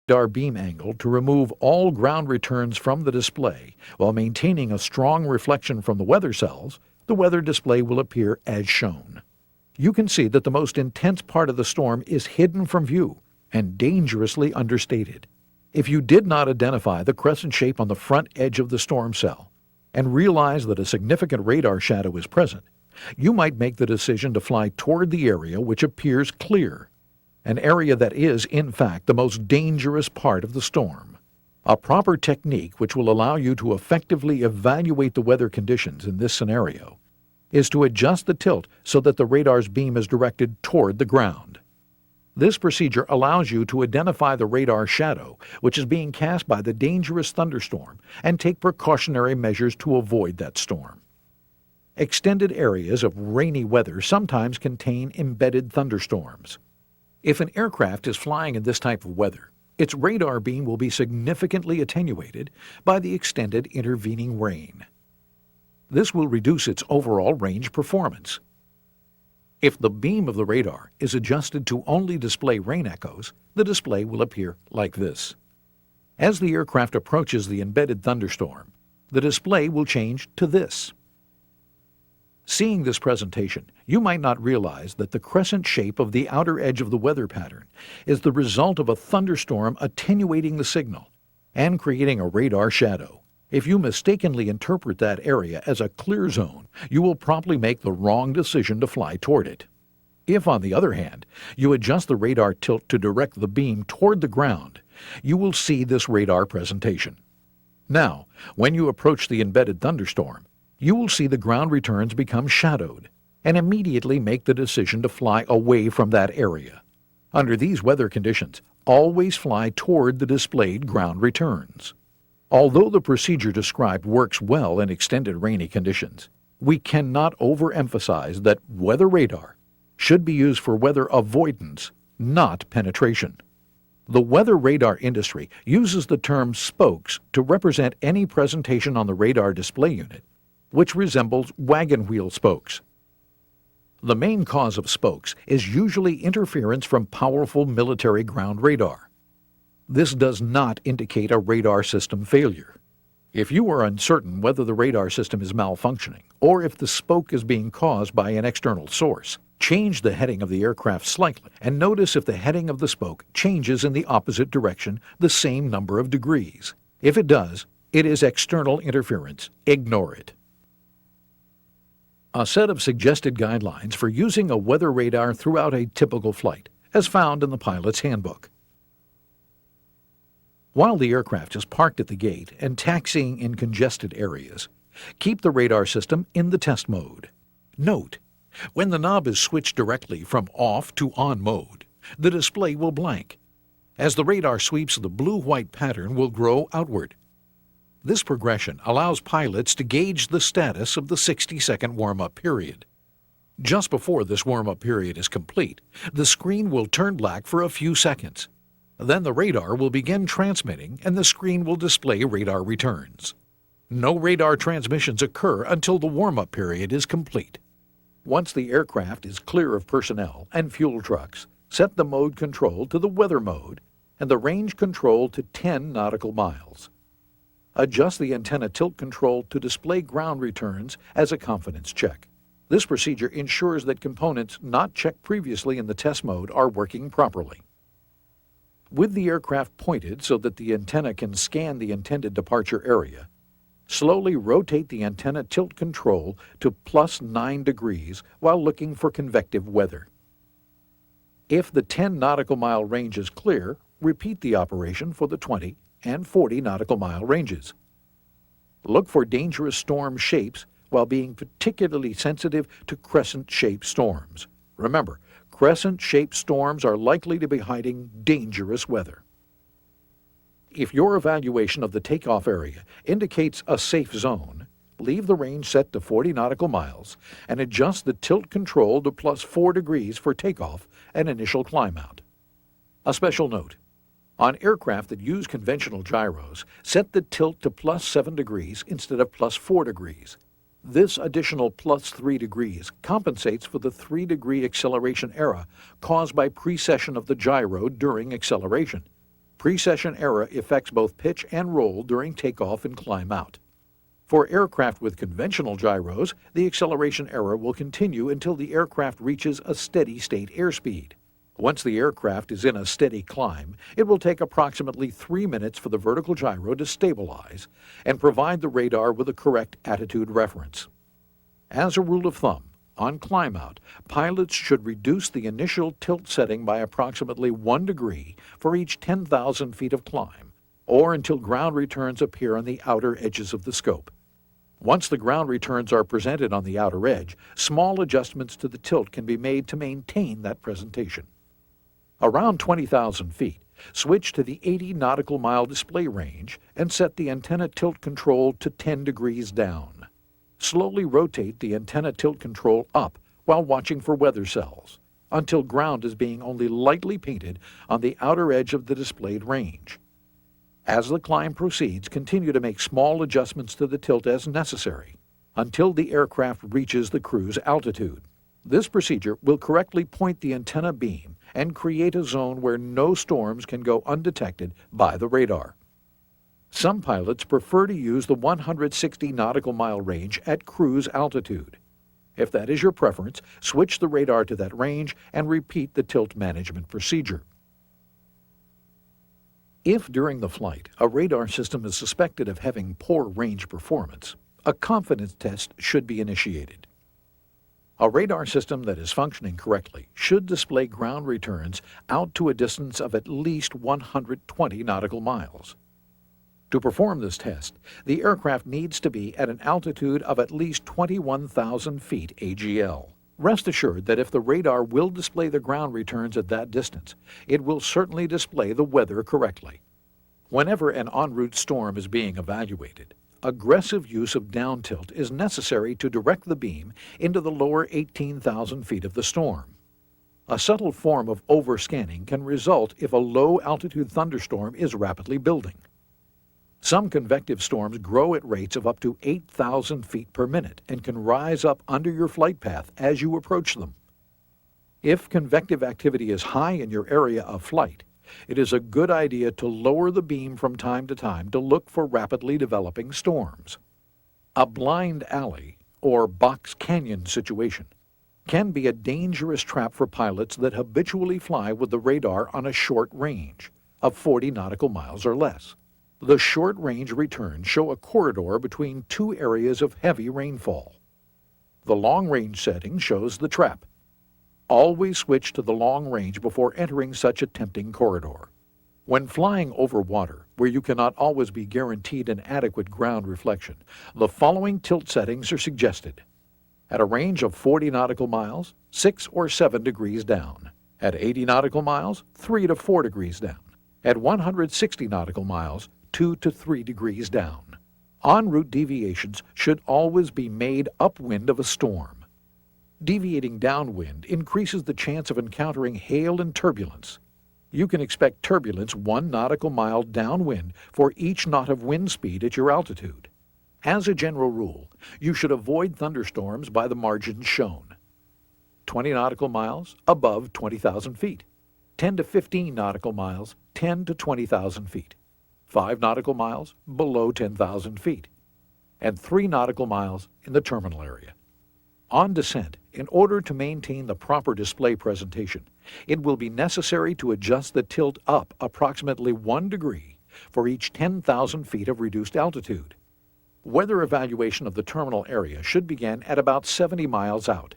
radar beam angle to remove all ground returns from the display while maintaining a strong reflection from the weather cells, the weather display will appear as shown. You can see that the most intense part of the storm is hidden from view and dangerously understated. If you did not identify the crescent shape on the front edge of the storm cell and realize that a significant radar shadow is present, you might make the decision to fly toward the area which appears clear, an area that is, in fact, the most dangerous part of the storm. A proper technique which will allow you to effectively evaluate the weather conditions in this scenario is to adjust the tilt so that the radar's beam is directed toward the ground. This procedure allows you to identify the radar shadow which is being cast by the dangerous thunderstorm and take precautionary measures to avoid that storm. Extended areas of rainy weather sometimes contain embedded thunderstorms. If an aircraft is flying in this type of weather, its radar beam will be significantly attenuated by the extended intervening rain. This will reduce its overall range performance. If the beam of the radar is adjusted to only display rain echoes, the display will appear like this. As the aircraft approaches the embedded thunderstorm, the display will change to this. Seeing this presentation, you might not realize that the crescent shape of the outer edge of the weather pattern is the result of a thunderstorm attenuating the signal and creating a radar shadow. If you mistakenly interpret that area as a clear zone, you will promptly make the wrong decision to fly toward it. If, on the other hand, you adjust the radar tilt to direct the beam toward the ground, you will see this radar presentation. Now, when you approach the embedded thunderstorm, you will see the ground returns become shadowed and immediately make the decision to fly away from that area. Under these weather conditions, always fly toward the displayed ground returns. Although the procedure described works well in extended rainy conditions, we cannot overemphasize that weather radar should be used for weather avoidance, not penetration. The weather radar industry uses the term spokes to represent any presentation on the radar display unit which resembles wagon wheel spokes. The main cause of spokes is usually interference from powerful military ground radar. This does not indicate a radar system failure. If you are uncertain whether the radar system is malfunctioning or if the spoke is being caused by an external source, change the heading of the aircraft slightly and notice if the heading of the spoke changes in the opposite direction the same number of degrees. If it does, it is external interference. Ignore it. A set of suggested guidelines for using a weather radar throughout a typical flight, as found in the pilot's handbook. While the aircraft is parked at the gate and taxiing in congested areas, keep the radar system in the test mode. Note, when the knob is switched directly from off to on mode, the display will blank. As the radar sweeps, the blue-white pattern will grow outward. This progression allows pilots to gauge the status of the 60-second warm-up period. Just before this warm-up period is complete, the screen will turn black for a few seconds. Then the radar will begin transmitting and the screen will display radar returns. No radar transmissions occur until the warm-up period is complete. Once the aircraft is clear of personnel and fuel trucks, set the mode control to the weather mode and the range control to 10 nautical miles. Adjust the antenna tilt control to display ground returns as a confidence check. This procedure ensures that components not checked previously in the test mode are working properly. With the aircraft pointed so that the antenna can scan the intended departure area, slowly rotate the antenna tilt control to +9 degrees while looking for convective weather. If the 10 nautical mile range is clear, repeat the operation for the 20 and 40 nautical mile ranges. Look for dangerous storm shapes while being particularly sensitive to crescent-shaped storms. Remember, crescent-shaped storms are likely to be hiding dangerous weather. If your evaluation of the takeoff area indicates a safe zone, leave the range set to 40 nautical miles and adjust the tilt control to +4 degrees for takeoff and initial climb out. A special note: on aircraft that use conventional gyros, set the tilt to +7 degrees instead of +4 degrees. This additional +3 degrees compensates for the 3-degree acceleration error caused by precession of the gyro during acceleration. Precession error affects both pitch and roll during takeoff and climb out. For aircraft with conventional gyros, the acceleration error will continue until the aircraft reaches a steady state airspeed. Once the aircraft is in a steady climb, it will take approximately 3 minutes for the vertical gyro to stabilize and provide the radar with a correct attitude reference. As a rule of thumb, on climb out, pilots should reduce the initial tilt setting by approximately 1 degree for each 10,000 feet of climb, or until ground returns appear on the outer edges of the scope. Once the ground returns are presented on the outer edge, small adjustments to the tilt can be made to maintain that presentation. Around 20,000 feet, switch to the 80 nautical mile display range and set the antenna tilt control to 10 degrees down. Slowly rotate the antenna tilt control up while watching for weather cells, until ground is being only lightly painted on the outer edge of the displayed range. As the climb proceeds, continue to make small adjustments to the tilt as necessary until the aircraft reaches the cruise altitude. This procedure will correctly point the antenna beam and create a zone where no storms can go undetected by the radar. Some pilots prefer to use the 160 nautical mile range at cruise altitude. If that is your preference, switch the radar to that range and repeat the tilt management procedure. If during the flight a radar system is suspected of having poor range performance, a confidence test should be initiated. A radar system that is functioning correctly should display ground returns out to a distance of at least 120 nautical miles. To perform this test, the aircraft needs to be at an altitude of at least 21,000 feet AGL. Rest assured that if the radar will display the ground returns at that distance, it will certainly display the weather correctly. Whenever an en route storm is being evaluated, aggressive use of down tilt is necessary to direct the beam into the lower 18,000 feet of the storm. A subtle form of overscanning can result if a low-altitude thunderstorm is rapidly building. Some convective storms grow at rates of up to 8,000 feet per minute and can rise up under your flight path as you approach them. If convective activity is high in your area of flight, it is a good idea to lower the beam from time to time to look for rapidly developing storms. A blind alley, or box canyon situation, can be a dangerous trap for pilots that habitually fly with the radar on a short range of 40 nautical miles or less. The short-range returns show a corridor between two areas of heavy rainfall. The long-range setting shows the trap. Always switch to the long range before entering such a tempting corridor. When flying over water, where you cannot always be guaranteed an adequate ground reflection, the following tilt settings are suggested. At a range of 40 nautical miles, 6 or 7 degrees down. At 80 nautical miles, 3 to 4 degrees down. At 160 nautical miles, 2 to 3 degrees down. En route deviations should always be made upwind of a storm. Deviating downwind increases the chance of encountering hail and turbulence. You can expect turbulence 1 nautical mile downwind for each knot of wind speed at your altitude. As a general rule, you should avoid thunderstorms by the margins shown. 20 nautical miles above 20,000 feet. 10 to 15 nautical miles, 10 to 20,000 feet. 5 nautical miles below 10,000 feet. And 3 nautical miles in the terminal area. On descent, in order to maintain the proper display presentation, it will be necessary to adjust the tilt up approximately 1 degree for each 10,000 feet of reduced altitude. Weather evaluation of the terminal area should begin at about 70 miles out.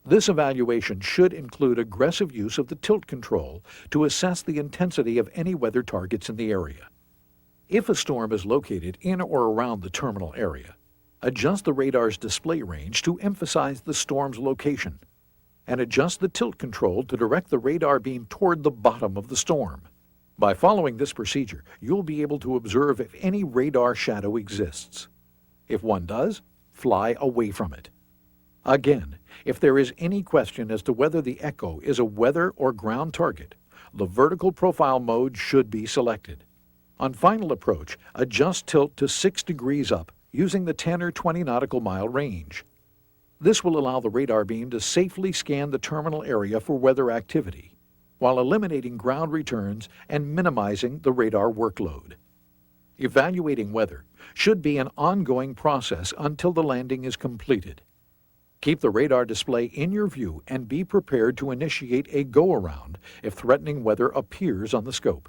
This evaluation should include aggressive use of the tilt control to assess the intensity of any weather targets in the area. If a storm is located in or around the terminal area, adjust the radar's display range to emphasize the storm's location, and adjust the tilt control to direct the radar beam toward the bottom of the storm. By following this procedure, you'll be able to observe if any radar shadow exists. If one does, fly away from it. Again, if there is any question as to whether the Echo is a weather or ground target, the vertical profile mode should be selected. On final approach, adjust tilt to 6 degrees up using the 10 or 20 nautical mile range. This will allow the radar beam to safely scan the terminal area for weather activity. while eliminating ground returns and minimizing the radar workload. Evaluating weather should be an ongoing process until the landing is completed. Keep the radar display in your view and be prepared to initiate a go-around if threatening weather appears on the scope.